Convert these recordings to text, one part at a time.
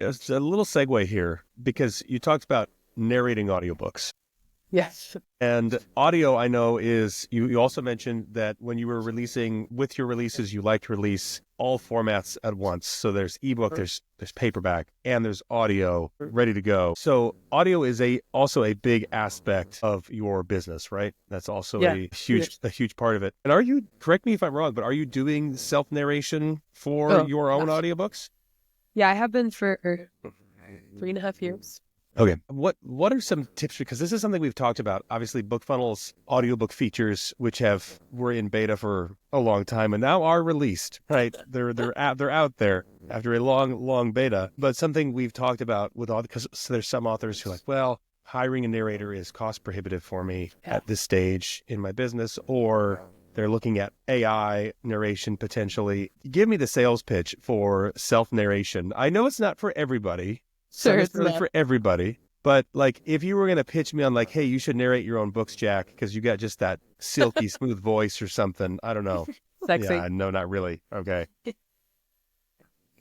It's a little segue here because you talked about narrating audiobooks. Yes. And audio, I know, is you also mentioned that when you were releasing with your releases, you like to release all formats at once. So there's ebook, there's paperback, and there's audio ready to go. So audio is also a big aspect of your business, right? That's also Yeah. a huge part of it. And are you, correct me if I'm wrong, but are you doing self-narration for Oh, your own gosh. audiobooks? Yeah, I have been for 3.5 years. Okay. What are some tips? Because this is something we've talked about. Obviously, BookFunnel's audiobook features, which were in beta for a long time and now are released, right? They're out there after a long beta. But something we've talked about with all, because there's some authors who are like, well, hiring a narrator is cost prohibitive for me at this stage in my business, or they're looking at AI narration potentially. Give me the sales pitch for self-narration. I know it's not for everybody. Sure, Not it's necessarily not. for everybody, but like if you were going to pitch me on like, hey, you should narrate your own books, Jack, because you got just that silky smooth voice or something. I don't know. Sexy. Yeah, no, not really. Okay.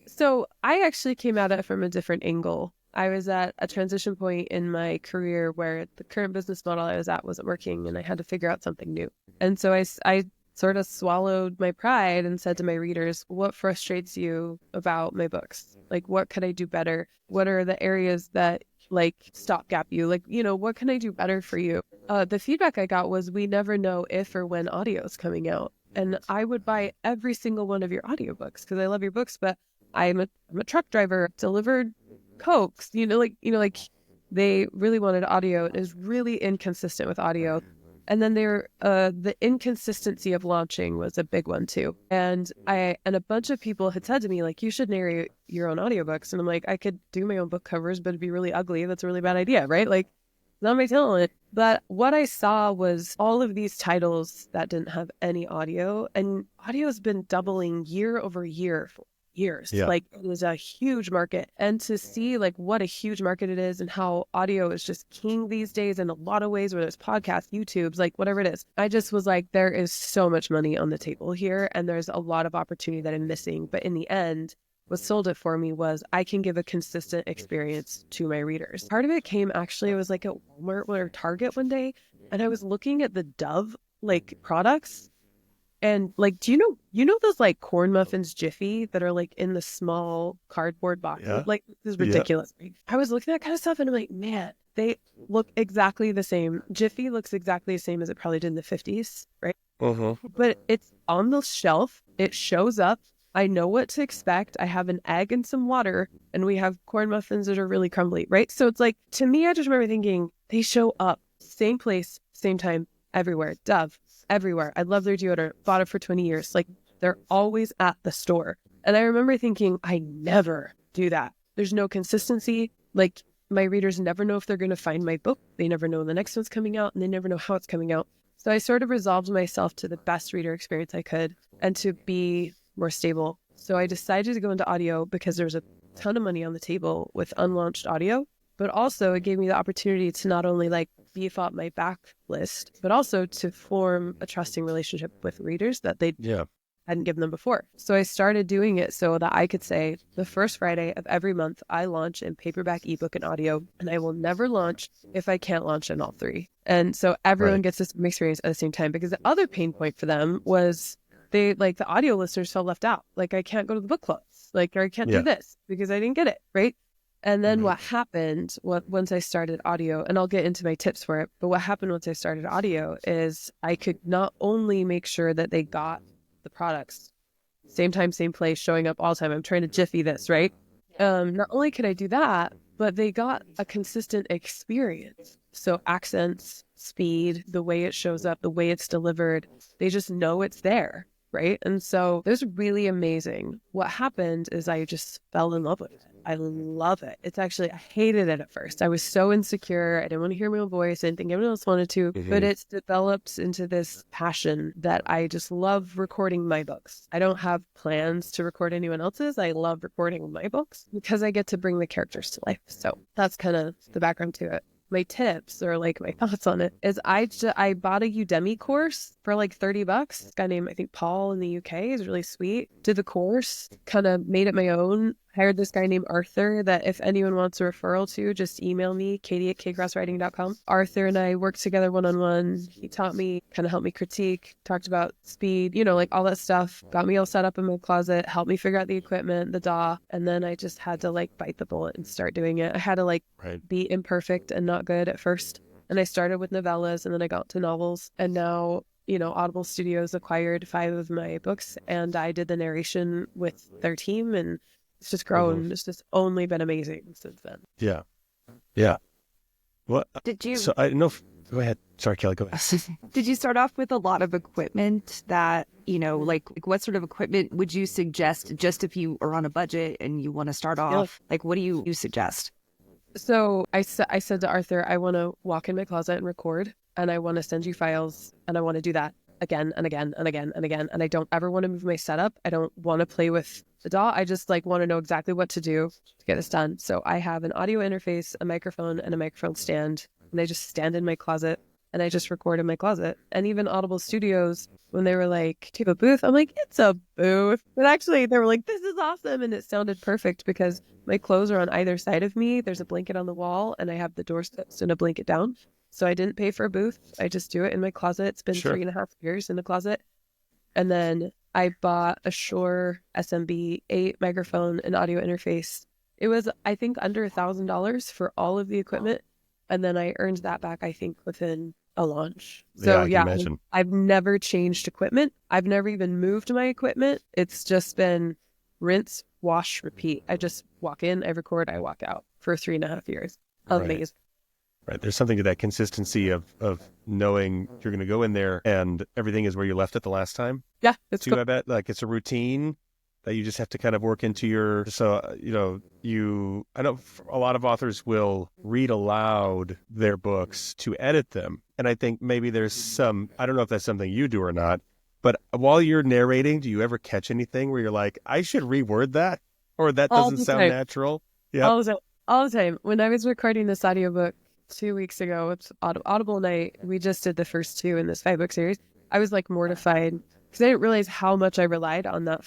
So I actually came at it from a different angle. I was at a transition point in my career where the current business model I was at wasn't working and I had to figure out something new. And so I sort of swallowed my pride and said to my readers, what frustrates you about my books? Like, what could I do better? What are the areas that like stopgap you? Like, what can I do better for you? The feedback I got was, we never know if or when audio is coming out. And I would buy every single one of your audiobooks because I love your books, but I'm a truck driver, delivered Cokes, like they really wanted audio. It is really inconsistent with audio. And then the inconsistency of launching was a big one too. And a bunch of people had said to me, like, you should narrate your own audiobooks. And I'm like, I could do my own book covers, but it'd be really ugly. That's a really bad idea, right? Like, not my talent. But what I saw was all of these titles that didn't have any audio, and audio has been doubling year over year for years. Yeah. Like, it was a huge market. And to see like what a huge market it is and how audio is just king these days in a lot of ways, whether it's podcasts, YouTubes, like whatever it is, I just was like, there is so much money on the table here and there's a lot of opportunity that I'm missing. But in the end, what sold it for me was I can give a consistent experience to my readers. Part of it came actually, I was like at Walmart or Target one day and I was looking at the Dove like products. And like, do you know those like corn muffins Jiffy that are like in the small cardboard boxes? Yeah. Like, this is Yeah. ridiculous. I was looking at that kind of stuff and I'm like, man, they look exactly the same. Jiffy looks exactly the same as it probably did in the 50s, right? Uh-huh. But it's on the shelf. It shows up. I know what to expect. I have an egg and some water, and we have corn muffins that are really crumbly, right? So it's like, to me, I just remember thinking, they show up, same place, same time, everywhere. Dove, everywhere. I love their deodorant. Bought it for 20 years. Like, they're always at the store. And I remember thinking, I never do that. There's no consistency. Like, my readers never know if they're going to find my book. They never know when the next one's coming out, and they never know how it's coming out. So I sort of resolved myself to the best reader experience I could and to be more stable. So I decided to go into audio because there's a ton of money on the table with unlaunched audio, but also it gave me the opportunity to not only like beef up my backlist, but also to form a trusting relationship with readers that they hadn't given them before. So I started doing it so that I could say the first Friday of every month, I launch in paperback, ebook, and audio, and I will never launch if I can't launch in all three. And so everyone gets this experience at the same time, because the other pain point for them was they like the audio listeners felt left out. Like, I can't go to the book clubs, like, or I can't do this because I didn't get it, right? And then what happened once I started audio, and I'll get into my tips for it, but what happened once I started audio is I could not only make sure that they got the products, same time, same place, showing up all the time. I'm trying to Jiffy this, right? Not only could I do that, but they got a consistent experience. So accents, speed, the way it shows up, the way it's delivered, they just know it's there, right? And so it was really amazing. What happened is I just fell in love with it. I love it. It's actually, I hated it at first. I was so insecure. I didn't want to hear my own voice. I didn't think everyone else wanted to, but it's developed into this passion that I just love recording my books. I don't have plans to record anyone else's. I love recording my books because I get to bring the characters to life. So that's kind of the background to it. My tips or like my thoughts on it is I bought a Udemy course for like $30. This guy named, I think, Paul in the UK is really sweet. Did the course, kind of made it my own. hired this guy named Arthur that if anyone wants a referral to, just email me, katie@kcrosswriting.com. Arthur and I worked together one-on-one. He taught me, kind of helped me critique, talked about speed, like all that stuff, got me all set up in my closet, helped me figure out the equipment, the DAW, and then I just had to bite the bullet and start doing it. I had to be imperfect and not good at first. And I started with novellas and then I got to novels, and now Audible Studios acquired 5 of my books and I did the narration with their team, and it's just grown. It's just only been amazing since then. Yeah. Yeah. Well, Did you? So I don't know if, go ahead. Sorry, Kelly, go ahead. Did you start off with a lot of equipment that, like what sort of equipment would you suggest just if you are on a budget and you want to start off? Like, what do you suggest? So I said to Arthur, I want to walk in my closet and record, and I want to send you files, and I want to do that again and again and again and again. And I don't ever want to move my setup. I don't want to play with the DAW. I just want to know exactly what to do to get this done. So I have an audio interface, a microphone, and a microphone stand, and I just stand in my closet and I just record in my closet. And even Audible Studios, when they were like, do you have a booth? I'm like, it's a booth. But actually they were like, this is awesome. And it sounded perfect because my clothes are on either side of me. There's a blanket on the wall and I have the doorsteps and a blanket down. So I didn't pay for a booth. I just do it in my closet. It's been 3.5 years in the closet. And then I bought a Shure SMB 8 microphone and audio interface. It was, I think, under $1,000 for all of the equipment. And then I earned that back, I think, within a launch. So I can imagine. I've never changed equipment. I've never even moved my equipment. It's just been rinse, wash, repeat. I just walk in, I record, I walk out for 3.5 years. Amazing. Right. There's something to that consistency of knowing you're going to go in there and everything is where you left it the last time. Yeah. It's cool. I bet it's a routine that you just have to kind of work into your, I know a lot of authors will read aloud their books to edit them. And I think maybe there's some, I don't know if that's something you do or not, but while you're narrating, do you ever catch anything where you're like, I should reword that, or that doesn't sound natural? Yeah. All the time. When I was recording this audiobook 2 weeks ago, it's Audible night. We just did the first 2 in this 5-book series. I was mortified because I didn't realize how much I relied on that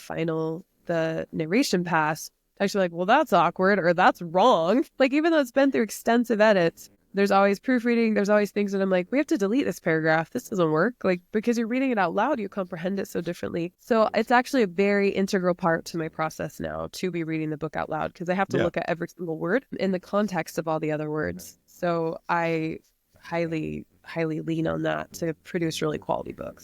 the narration pass. Actually, well, that's awkward or that's wrong. Even though it's been through extensive edits, there's always proofreading. There's always things that I'm like, we have to delete this paragraph. This doesn't work. Because you're reading it out loud, you comprehend it so differently. So it's actually a very integral part to my process now to be reading the book out loud, because I have to look at every single word in the context of all the other words. So I highly, highly lean on that to produce really quality books.